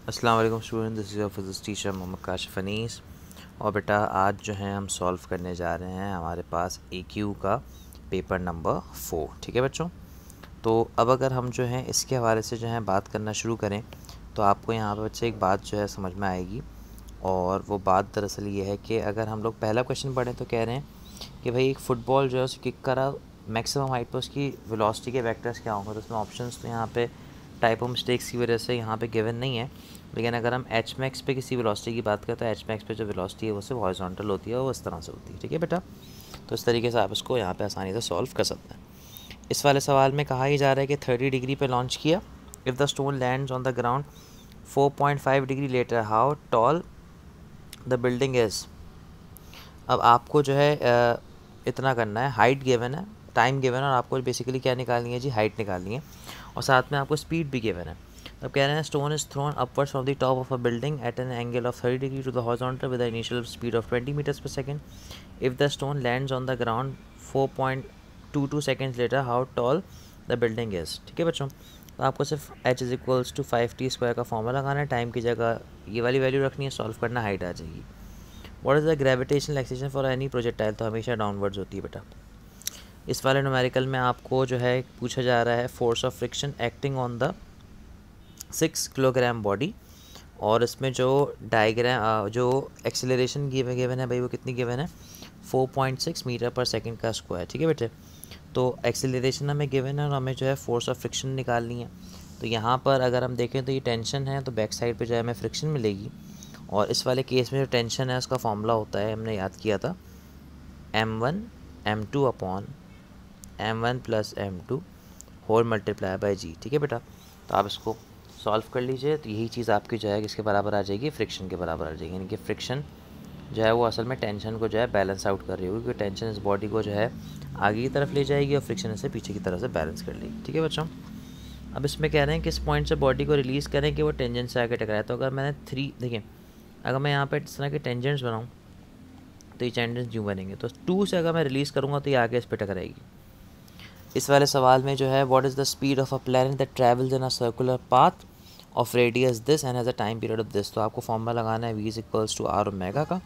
अस्सलाम वालेकुम student, this is your physics teacher Mohammad Kashif Anees. और बेटा आज जो है हम सॉल्व करने जा रहे हैं हमारे पास AQ का पेपर नंबर 4। ठीक है बच्चों, तो अब अगर हम जो है इसके हवाले से जो है बात करना शुरू करें तो आपको यहाँ पर बच्चे एक बात जो है समझ में आएगी। और वो बात दरअसल ये है कि अगर हम लोग पहला क्वेश्चन पढ़ें तो कह रहे हैं कि भाई एक फ़ुटबॉल जो है उसे किक करा, मैक्सिमम हाइट पर उसकी वेलोसिटी के वेक्टर्स क्या होंगे। तो उसमें ऑप्शंस तो यहाँ पे टाइप ऑफ मिस्टेक्स की वजह से यहाँ पे गिवन नहीं है, लेकिन अगर हम एच मैक्स पे किसी वेलोसिटी की बात करें तो एच मैक्स पे जो वेलोसिटी है वो सिर्फ हॉरिजॉन्टल होती है और वो इस तरह से होती है। ठीक है बेटा, तो इस तरीके से आप इसको यहाँ पे आसानी से सॉल्व कर सकते हैं। इस वाले सवाल में कहा ही जा रहा है कि 30 डिग्री पे लॉन्च किया, if the stone lands on the ground 4.5 degree later, how tall the building is. अब आपको जो है इतना करना है, हाइट गिवन है, टाइम गिवन है, और आपको बेसिकली क्या निकालनी है जी, हाइट निकालनी है, और साथ में आपको स्पीड भी गिवन है। अब कह रहे हैं stone is thrown upwards from the top of a building at an angle of 30 degree to the horizontal with the initial speed of 20 metres per second. If the stone lands on the ground 4.22 seconds later, how tall the building is. ठीक है बच्चों, तो आपको सिर्फ h is equals to 5t² का formula लगाना है, time की जगह ये वाली वैल्यू रखनी है, सॉल्व करना, हाइट आ जाएगी। What is the gravitational acceleration for any projectile, तो हमेशा डाउनवर्ड्स होती है बेटा। इस वाले न्यूमेरिकल में आपको जो है पूछा जा रहा है force of friction acting on the 6 kilogram body, और इसमें जो डायग्राम जो एक्सेलरेशन गिवन है भाई वो कितनी गिवन है, 4.6 मीटर पर सेकंड का स्क्वायर। ठीक है बेटे, तो एक्सेलरेशन हमें गिवन है और हमें जो है फोर्स ऑफ फ्रिक्शन निकालनी है। तो यहाँ पर अगर हम देखें तो ये टेंशन है, तो बैक साइड पे जो है हमें फ्रिक्शन मिलेगी, और इस वाले केस में जो टेंशन है उसका फॉर्मूला होता है, हमने याद किया था, m1 m2 upon m1 plus m2 whole multiply by g। ठीक है बेटा, तो आप इसको सॉल्व कर लीजिए, तो यही चीज़ आपकी जो है किसके बराबर आ जाएगी, फ्रिक्शन के बराबर आ जाएगी। यानी कि फ्रिक्शन जो है वो असल में टेंशन को जो है बैलेंस आउट कर रही होगी, क्योंकि टेंशन इस बॉडी को जो है आगे की तरफ ले जाएगी और फ्रिक्शन इसे पीछे की तरफ से बैलेंस कर लेगी। ठीक है बच्चों, अब इसमें कह रहे हैं कि इस पॉइंट से बॉडी को रिलीज़ करें कि वो टेंजेंट से आगे टकराए। तो अगर मैंने 3 देखिए, अगर मैं यहाँ पर इस तरह के टेंजेंट्स बनाऊँ तो ये टेंजेंट्स यूँ बनेंगे, तो 2 से अगर मैं रिलीज़ करूँगा तो ये आगे इस पर टकराएगी। इस वाले सवाल में जो है what is the speed of a planet that travels in a circular path of radius this and has a time period of this. तो आपको फॉर्मूला लगाना है v is equals to r omega का।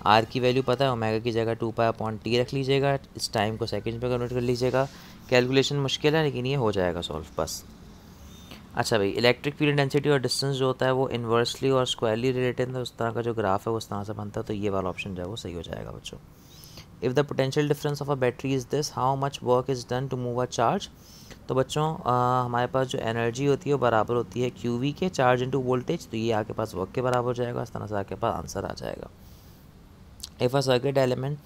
आर की value पता है, omega की जगह 2π/t रख लीजिएगा, इस टाइम को सेकंड पे कन्वर्ट कर लीजिएगा। कैलकुलेशन मुश्किल है लेकिन ये हो जाएगा सॉल्व बस। अच्छा भाई, इलेक्ट्रिक फील्ड डेंसिटी और डिस्टेंस जो होता है वो इन्वर्सली और स्क्वायरली रिलेटेड है, उस तरह का जो ग्राफ है वो उस तरह से बनता है, तो ये वाला ऑप्शन जो है वो सही हो जाएगा बच्चों। If the potential difference of a battery is this, how much work is done to move a charge. तो बच्चों हमारे पास जो एनर्जी होती है वो बराबर होती है QV के, चार्ज इंटू वोल्टेज, तो ये आपके पास वर्क के बराबर हो जाएगा, इस तरह से आपके पास आंसर आ जाएगा। If a circuit element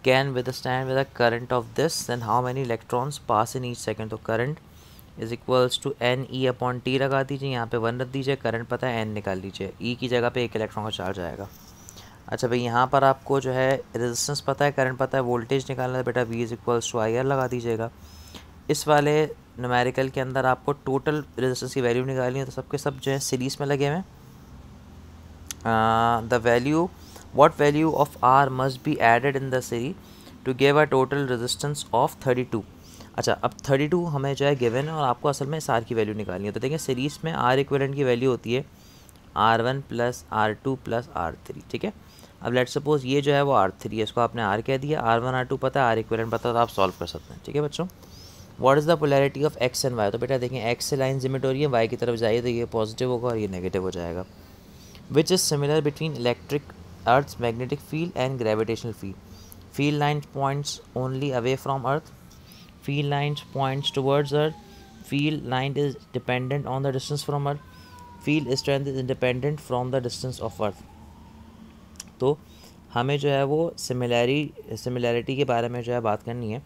can withstand with a current of this, then how many electrons pass in each second. तो current is equals to NE/T लगा दीजिए, यहाँ पे 1 रख दीजिए, करंट पता है N निकाल लीजिए, E की जगह पे 1 इलेक्ट्रॉन का चार्ज आएगा। अच्छा भाई, यहाँ पर आपको जो है रेजिस्टेंस पता है, करंट पता है, वोल्टेज निकालना है बेटा, V is equals to IR लगा दीजिएगा। इस वाले न्यूमेरिकल के अंदर आपको टोटल रेजिस्टेंस की वैल्यू निकालनी है, तो सबके सब जो है सीरीज़ में लगे हुए हैं। The value what value of R must be added in the series to give a total resistance of 32। अच्छा, अब 32 हमें जो है गिवन है और आपको असल में इस R की वैल्यू निकालनी है। तो देखिए सीरीज़ में R इक्विवेलेंट की वैल्यू होती है R1 plus R2 plus R3। ठीक है, अब लेट सपोज ये जो है वो R3 है, इसको आपने R कह दिया, R1 R2 पता है, R इक्विवेलेंट पता है, तो आप सॉल्व कर सकते हैं। ठीक है बच्चों, what is the polarity of X and Y। तो बेटा देखें X से लाइन जिमिट हो रही है, Y की तरफ जाइए तो ये पॉजिटिव होगा और ये नेगेटिव हो जाएगा। Which is similar between electric earth's magnetic field and gravitational field. Field line points only away from earth, field line points towards earth, field line is dependent on the distance from earth, field strength is independent from the distance of earth. तो हमें जो है वो similarity के बारे में जो है बात करनी है।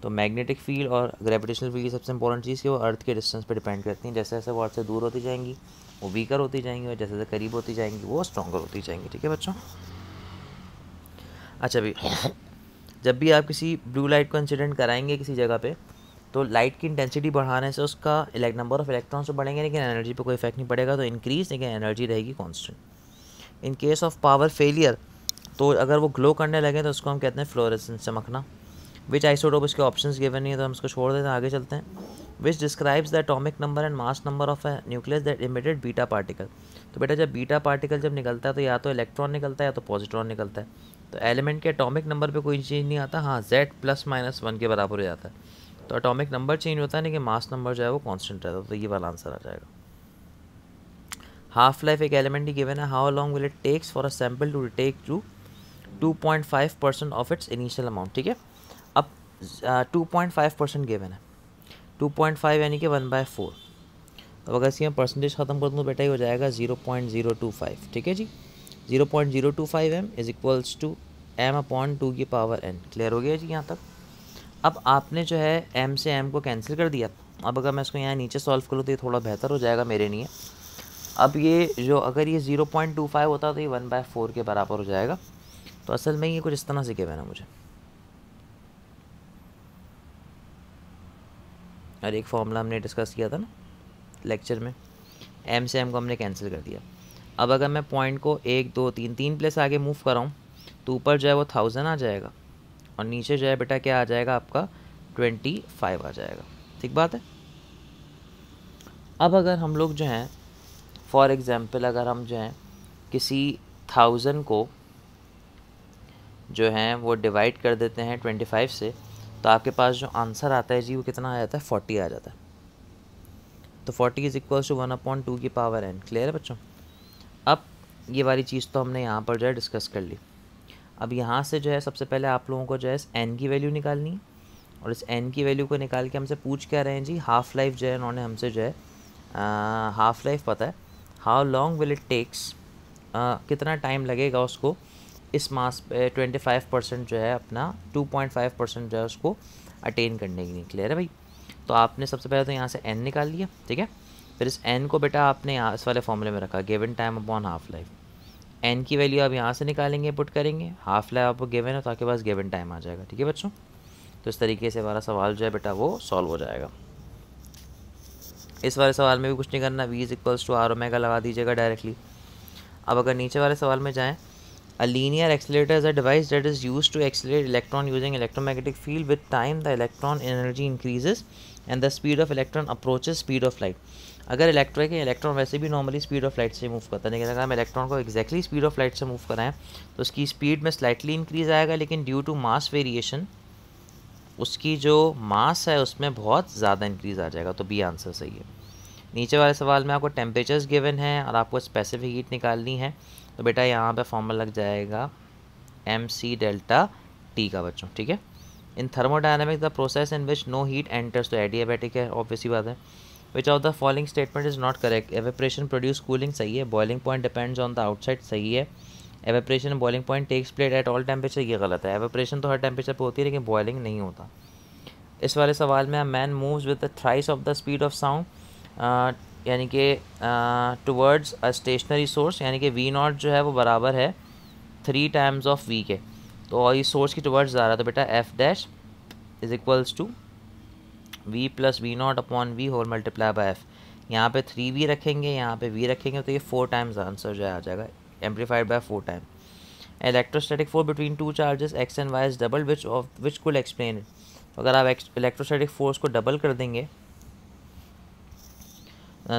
तो मैग्नेटिक फील्ड और ग्रेविटेशनल फील्ड की सबसे इंपॉर्टेंट चीज़ कि वो अर्थ के डिस्टेंस पे डिपेंड करती हैं। जैसे जैसे वो अर्थ से दूर होती जाएंगी वो वीकर होती जाएंगी, और जैसे जैसे करीब होती जाएंगी वो स्ट्रॉन्गर होती जाएंगी। ठीक है बच्चों, अच्छा भी, जब भी आप किसी ब्लू लाइट को इंसिडेंट कराएंगे किसी जगह पे, तो लाइट की इंटेंसिटी बढ़ाने से उसका नंबर ऑफ इलेक्ट्रॉन्स तो बढ़ेंगे लेकिन एनर्जी पे कोई इफेक्ट नहीं पड़ेगा, तो इंक्रीज, लेकिन एनर्जी रहेगी constant. In case of power failure, तो अगर वो ग्लो करने लगे तो उसको हम कहते हैं फ्लोरेसेंस, चमकना। विच आइसोटोप, इसके ऑप्शंस गिवन नहीं है तो हम इसको छोड़ देते हैं, आगे चलते हैं। Which describes the atomic number and mass number of A nucleus that emitted beta particle. तो बेटा जब बीटा पार्टिकल जब निकलता है तो या तो इलेक्ट्रॉन निकलता है या तो पॉजिट्रॉन निकलता है। तो एलिमेंट के एटॉमिक नंबर पे कोई चेंज नहीं आता, हाँ Z ±1 के बराबर हो जाता है। तो एटॉमिक नंबर चेंज होता है, लेकिन मास नंबर जो है वो कांस्टेंट रहता है। तो ये वाला आंसर आ जाएगा। हाफ लाइफ एक एलिमेंट ही गिवन है, how long will it takes for a sample to take to 2.5% of its initial amount. ठीक है, अब 2.5% गिवन है, 2.5 यानी कि 1/4। तो अगर इसकी मैं परसेंटेज ख़त्म कर दूँ तो बेटा ही हो जाएगा 0.025। ठीक है जी, 0.025 m is equals to m/2n। Clear हो गया जी यहाँ तक। अब आपने जो है m से m को कैंसिल कर दिया। अब अगर मैं इसको यहाँ नीचे सॉल्व करूँ तो ये थोड़ा बेहतर हो जाएगा मेरे लिए। अब ये जो अगर ये 0.25 होता तो ये 1/4 के बराबर हो जाएगा। तो असल में ये कुछ इस तरह से गिवन है मुझे, और एक फॉर्मूला हमने डिस्कस किया था ना लेक्चर में, m से m को हमने कैंसिल कर दिया। अब अगर मैं पॉइंट को 1 2 3 प्लेस आगे मूव कराऊँ तो ऊपर जो है वो 1000 आ जाएगा, और नीचे जो है बेटा क्या आ जाएगा आपका 25 आ जाएगा। ठीक बात है। अब अगर हम लोग जो हैं फॉर एग्ज़ाम्पल अगर हम जो हैं किसी 1000 को जो है वो डिवाइड कर देते हैं 25 से, तो आपके पास जो आंसर आता है जी वो कितना आ जाता है, 40 आ जाता है। तो 40 is equals to 1/2n। Clear है बच्चों। अब ये वाली चीज़ तो हमने यहाँ पर जो है डिस्कस कर ली। अब यहाँ से जो है सबसे पहले आप लोगों को जो है n की वैल्यू निकालनी है, और इस n की वैल्यू को निकाल के हमसे पूछ क्या रहे हैं जी, हाफ़ लाइफ जो है उन्होंने हमसे जो है हाफ़ लाइफ पता है, how long will it takes, कितना टाइम लगेगा उसको इस मास पे 25% जो है अपना 2.5% जो है उसको अटेन करने के लिए। क्लियर है भाई। तो आपने सबसे पहले तो यहाँ से n निकाल लिया। ठीक है, फिर इस n को बेटा आपने यहाँ इस वाले फॉर्मूले में रखा, given time upon half life. n की वैल्यू आप यहाँ से निकालेंगे, पुट करेंगे, हाफ लाइफ आपको गिवन है तो आपके पास गिवन टाइम आ जाएगा। ठीक है बच्चों, तो इस तरीके से हमारा सवाल जो है बेटा वो सॉल्व हो जाएगा। इस वाले सवाल में भी कुछ नहीं करना, v is equals to r omega लगा दीजिएगा डायरेक्टली। अब अगर नीचे वाले सवाल में जाएँ, a linear accelerator is a device that is used to accelerate electron using electromagnetic field. With time the electron energy increases and the speed of electron approaches speed of light. अगर electron वैसे भी normally speed of light से move करता है, लेकिन अगर हम electron को एक्जैक्टली स्पीड ऑफ लाइट से मूव कराएं तो उसकी स्पीड में स्लाइटली इंक्रीज आएगा, लेकिन ड्यू टू मास वेरिएशन उसकी जो मास है उसमें बहुत ज़्यादा इंक्रीज आ जाएगा। तो बी आंसर सही है। नीचे वाले सवाल में आपको टेम्परेचर्स गिवन है और आपको स्पेसिफिक हीट निकालनी है, तो बेटा यहाँ पे फॉर्मूला लग जाएगा mc डेल्टा टी का बच्चों। ठीक है, in thermodynamics the process in which no heat enters, तो एडियाबैटिक है ऑब्वियसली बात है। Which of the following statement is not correct, evaporation produce cooling सही है, boiling point depends on the outside सही है, evaporation boiling point takes place at all temperature ये गलत है, एवेपोरेशन तो हर टेम्परेचर पर होती है लेकिन बॉइलिंग नहीं होता। इस वाले सवाल में man moves with the thrice of the speed of sound, यानी कि टुवर्ड्स अ स्टेशनरी सोर्स, यानी कि v0 जो है वो बराबर है 3 टाइम्स ऑफ v के, तो और ये सोर्स की टुवर्ड्स जा रहा है, तो बेटा f dash is equals to v plus v0 upon v whole multiply by f। यहाँ पे 3v रखेंगे, यहाँ पे v रखेंगे, तो ये 4 टाइम्स आंसर जो है आ जाएगा, amplified by 4 time. Electrostatic force between two charges x and y is double which could explain it. तो अगर आप इलेक्ट्रोस्टैटिक फोर्स को डबल कर देंगे,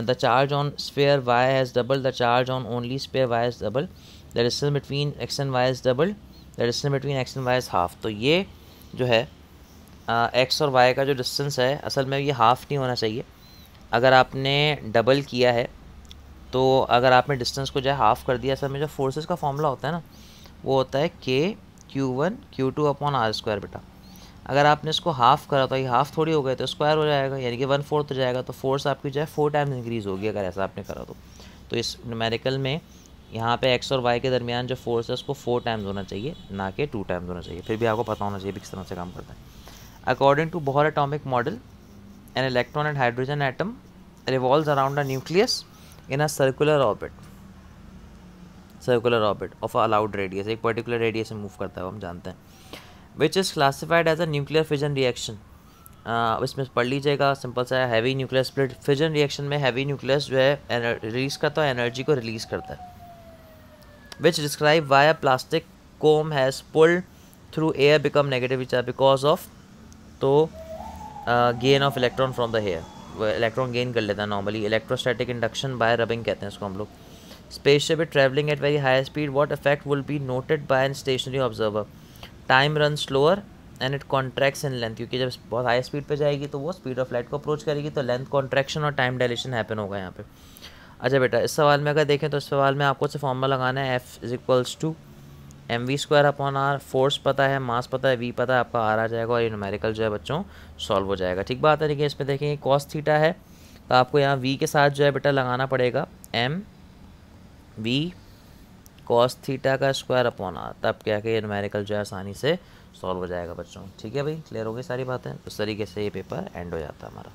the charge on sphere y has doubled, the charge on only sphere y is double, the distance between x and y is double, the distance between x and y is half। तो ये जो है x और y का जो distance है असल में ये हाफ़ नहीं होना चाहिए। अगर आपने डबल किया है तो अगर आपने डिस्टेंस को जो है हाफ़ कर दिया, असल में जो फोर्सेस का फॉर्मूला होता है ना वो होता है k(q1 q2 अपॉन r²। बेटा अगर आपने इसको हाफ़ करा तो ये हाफ़ थोड़ी हो गए तो स्क्वायर हो जाएगा, यानी कि 1/4 हो जाएगा। तो फोर्स आपकी जो है 4 टाइम्स इंक्रीज़ होगी अगर ऐसा आपने करा तो इस न्यूमेरिकल में यहाँ पे x और y के दरमियान जो फोर्स है उसको 4 टाइम्स होना चाहिए, ना कि 2 टाइम्स होना चाहिए। फिर भी आपको पता होना चाहिए किस तरह से काम करता है। According to Bohr atomic model, an electron and hydrogen atom revolves around a nucleus in a circular orbit of allowed radius, एक पर्टिकुलर रेडियस में मूव करता है वो हम जानते हैं। Which is classified as a nuclear fission reaction, इसमें पढ़ लीजिएगा, सिंपल सा है, heavy nuclear split. Fission reaction में हैवी न्यूक्लियस जो है रिलीज़ करता है, एनर्जी को रिलीज़ करता है। Which describe why a plastic comb has pulled through air become negative charge because of, तो gain of electron from the hair, वो इलेक्ट्रॉन गेन कर लेता है normally. Electrostatic induction by rubbing कहते हैं इसको हम लोग। Spaceship is travelling at very high speed, what effect will be noted by an stationary observer, time run slower and it contracts in length, क्योंकि जब बहुत हाई स्पीड पे जाएगी तो वो स्पीड ऑफ लाइट को अप्रोच करेगी, तो लेंथ कॉन्ट्रैक्शन और टाइम डायलेशन हैपन होगा यहाँ पे। अच्छा बेटा, इस सवाल में अगर देखें तो इस सवाल में आपको से फॉर्मूला लगाना है, F is equals to mv² upon r, force पता है, मास पता है, v पता है, आपका आर आ जाएगा और ये न्यूमेरिकल जो है बच्चों सॉल्व हो जाएगा। ठीक बात है। देखिए इसमें देखेंगे कॉस थीटा है तो आपको यहाँ v के साथ जो है बेटा लगाना पड़ेगा m v कॉस थीटा का स्क्वायर अपॉन आर, तब क्या कि ये न्यूमेरिकल जो है आसानी से सॉल्व हो जाएगा बच्चों। ठीक है भाई, क्लियर हो गई सारी बातें। उस तरीके से ये पेपर एंड हो जाता है हमारा।